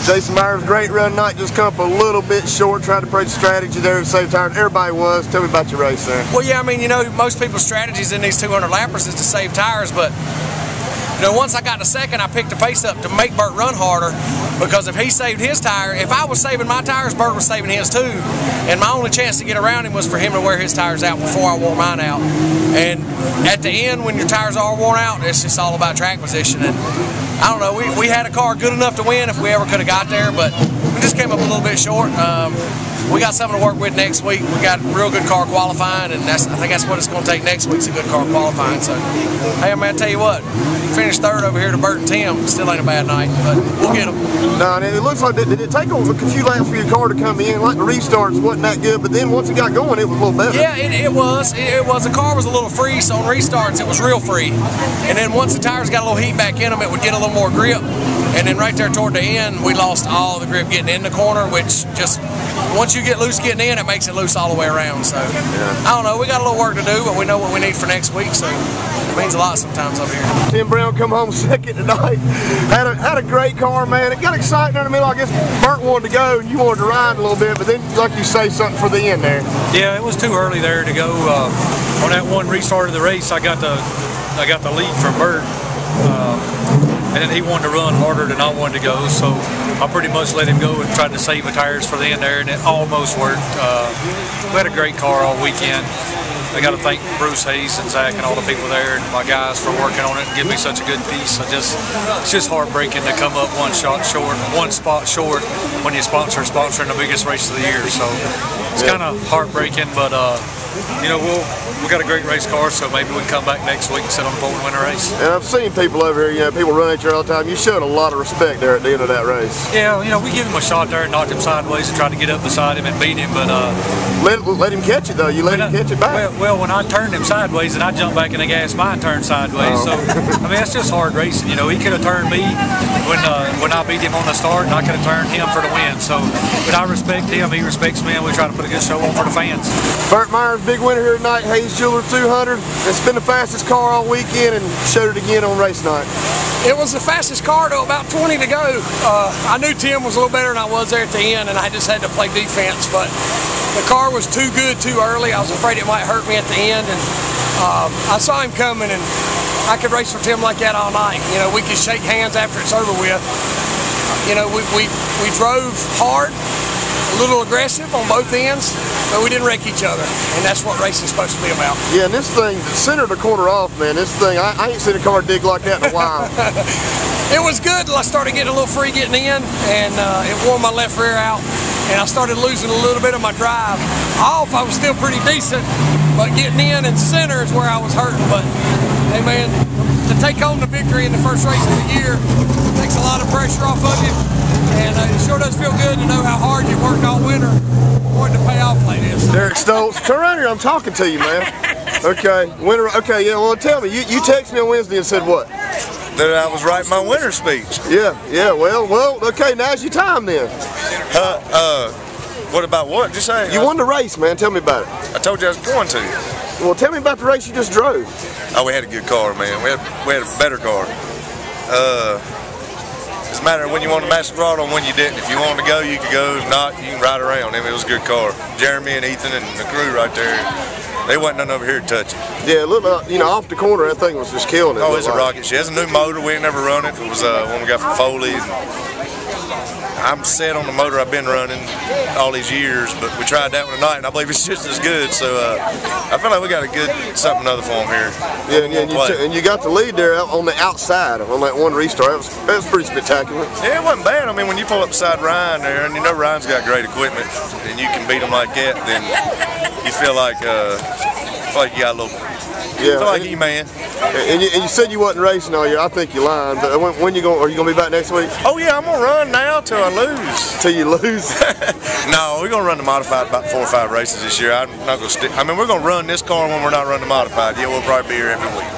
Jason Myers, great run night, just come up a little bit short, tried to play the strategy there to save tires. Everybody was. Tell me about your race there. Well, yeah, I mean, you know, most people's strategies in these 200 lappers is to save tires, but you know, once I got to second, I picked the pace up to make Bert run harder, because if he saved his tire, if I was saving my tires, Bert was saving his too. And my only chance to get around him was for him to wear his tires out before I wore mine out. And at the end, when your tires are worn out, it's just all about track position. And I don't know, we had a car good enough to win if we ever could have got there, but we just came up a little bit short. We got something to work with next week. We got real good car qualifying, and I think that's what it's going to take next week's a good car qualifying. So, hey, man, I tell you what, finished third over here to Bert and Tim. Still ain't a bad night, but we'll get them. No, and it looks like, did it take a few laps for your car to come in? Like the restarts wasn't that good, but then once it got going, it was a little better. Yeah, it was. The car was a little free, so on restarts it was real free. And then once the tires got a little heat back in them, it would get a little more grip. And then right there toward the end, we lost all the grip getting in the corner, which just, once you get loose getting in, it makes it loose all the way around. So, yeah. I don't know, we got a little work to do, but we know what we need for next week, so it means a lot sometimes up here. Tim Brown come home second tonight. Had a great car, man. It got exciting in the middle. I guess Bert wanted to go and you wanted to ride a little bit, but then, like you say, something for the end there. Yeah, it was too early there to go. On that one restart of the race, I got the lead from Bert. And then he wanted to run harder than I wanted to go, so I pretty much let him go and tried to save the tires for the end there, and it almost worked. We had a great car all weekend. I got to thank Bruce Hayes and Zach and all the people there and my guys for working on it and giving me such a good piece. It's just heartbreaking to come up one spot short when you're sponsoring the biggest race of the year. So it's kind of heartbreaking, but you know, we got a great race car, so maybe we can come back next week and sit on the pole and win a race. And I've seen people over here, you know, people run at you all the time. You showed a lot of respect there at the end of that race. Yeah, you know, we give him a shot there and knocked him sideways and tried to get up beside him and beat him, but let him catch it though. You let him catch it back. Well, when I turned him sideways and I jumped back in the gas, mine turned sideways. So I mean, that's just hard racing. You know, he could have turned me when I beat him on the start, and I could have turned him for the win. So, but I respect him. He respects me, and we try to put a good show on for the fans. Bert Myers, big winner here tonight, Hayes Jeweler 200. It's been the fastest car all weekend and showed it again on race night. It was the fastest car to about 20 to go. I knew Tim was a little better than I was there at the end, and I just had to play defense, but the car was too good too early. I was afraid it might hurt me at the end, and I saw him coming, and I could race with Tim like that all night. You know, we could shake hands after it's over with. You know, we drove hard, a little aggressive on both ends, but we didn't wreck each other, and that's what racing's supposed to be about. Yeah, and this thing, the center of the corner off, man, this thing, I ain't seen a car dig like that in a while. It was good till I started getting a little free getting in, and it wore my left rear out, and I started losing a little bit of my drive. Off, I was still pretty decent, but getting in and center is where I was hurting. But, hey man, to take home the victory in the first race of the year takes a lot of pressure off of you, and it sure does feel good to know how hard you worked all winter for it to pay off like this. Derek Stoltz, turn around here, I'm talking to you, man. Okay, winner, okay, yeah, well tell me, you texted me on Wednesday and said what? That I was writing my winter speech. Yeah, well, okay, now's your time then. What about what? Just say. You won the race, man, tell me about it. I told you I was going to. Well, tell me about the race you just drove. Oh, we had a good car, man. We had a better car. It's a matter of when you want to match the throttle and when you didn't. If you wanted to go, you could go. If not, you can ride around. I mean, it was a good car. Jeremy and Ethan and the crew right there, they wasn't none over here to touch it. Yeah, look, you know, off the corner, that thing was just killing it. Oh, it's a rocket ship. It's a new motor. We ain't never run it. It was one we got from Foley. I'm set on the motor I've been running all these years, but we tried that one tonight, and I believe it's just as good. So I feel like we got a good something other for them here. Yeah, and you got the lead there on the outside on that one restart. That was pretty spectacular. Yeah, it wasn't bad. I mean, when you pull up beside Ryan there, and you know Ryan's got great equipment, and you can beat him like that, then you feel like you got a little. Yeah, I feel like E-Man. And you said you wasn't racing all year. I think you lying. But when you going? Are you going to be back next week? Oh yeah, I'm gonna run now till I lose. Till you lose? No, we're gonna run the modified about 4 or 5 races this year. I'm not gonna stick. I mean, we're gonna run this car when we're not running the modified. Yeah, we'll probably be here every week.